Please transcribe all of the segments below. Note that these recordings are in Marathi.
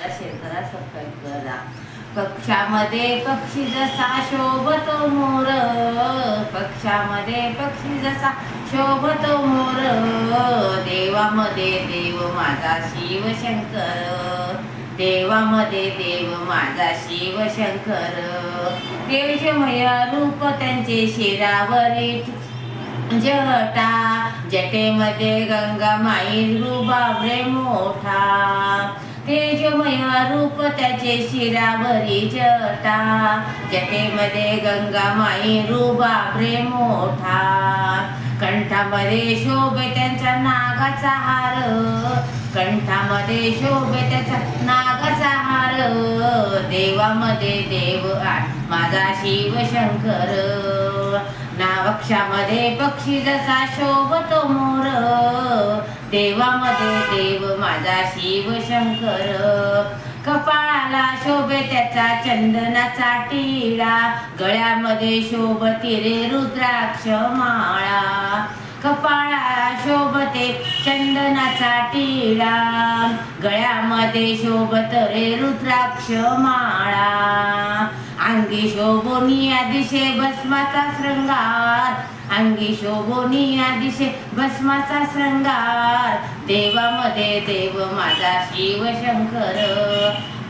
शेतकऱ्या सकट करा. पक्षामध्ये पक्षी जसा शोभतो मोर, पक्षामध्ये पक्षी जसा शोभतो मोर, देवामध्ये देव माझा शिवशंकर, देवामध्ये देव माझा शिवशंकर. तेजमय रूप त्यांचे शिरावरी जटा, जटेमध्ये गंगा माई रुबाबरे मोठा, तेजमय रूप त्याचे शिरावरी जटा, जटेमध्ये गंगा माई रुबाबरे मोठा. कंठामध्ये शोभे त्यांचा नागाचा हार, कंठामध्ये शोभे त्याचा नागाचा हार, देवामध्ये देव माझा शिवशंकर. नावक्षामध्ये पक्षी जसा शोभतो मोर, देवामध्ये देव माझा शिवशंकर. कपाळाला शोभे त्याचा चंदनाचा टिळा, गळ्यामध्ये शोभती रे रुद्राक्ष माळा, कपाळाला शोभते चंदनाचा टिळा, गळ्यामध्ये शोभत रे रुद्राक्ष माळा. अंगी शोभोनिया दिशे भस्माचा श्रृंगार, अंगी शोभोनिया दिशे भस्माचा श्रृंगार, देवामध्ये देव माझा शिवशंकर.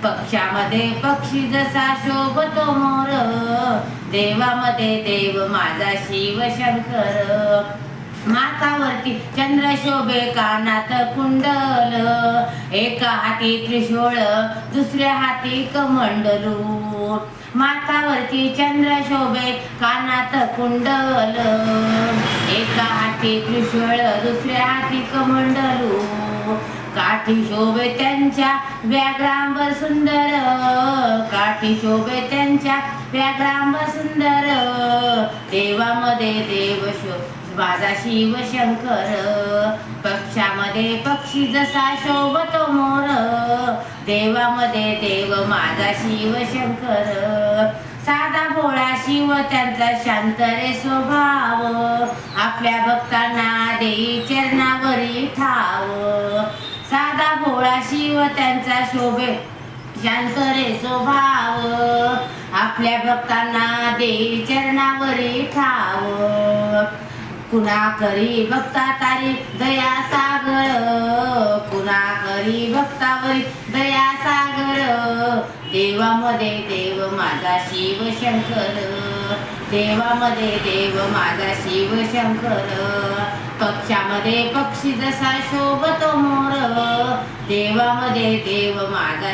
पक्षामध्ये पक्षी जसा शोभतो मोर, देवामध्ये देव माझा शिवशंकर. माथावरती चंद्र शोभे कानात कुंडल, एका हाती त्रिशूळ दुसऱ्या हाती कमंडलू, माथावरती चंद्र शोभे कानात कुंडल, एका हाती त्रिशूळ दुसऱ्या हाती कमंडलू. काठी शोभे त्यांच्या व्याघ्रांबर सुंदर, काठी शोभे त्यांच्या व्याघ्रांबर सुंदर, देवामध्ये देव माझा शिवशंकर. पक्षामध्ये पक्षी जसा शोभतो मोर, देवामध्ये देव माझा शिवशंकर. साधा भोळा शिव त्यांचा शांत रे स्वभाव, आपल्या भक्तांना देई चरणावरी ठाव. साधा भोळा शिव त्यांचा शोभे शांत रे स्वभाव, आपल्या भक्तांना देई चरणावरी ठाव. कुणा करी भक्ता तारी दया सागर, कुणा करी भक्तावरी दया सागर, देवामध्ये देव माझा शिवशंकर, देवामध्ये देव माझा शिवशंकर. पक्षामध्ये पक्षी जसा शोभतो मोर, देवामध्ये देव माझा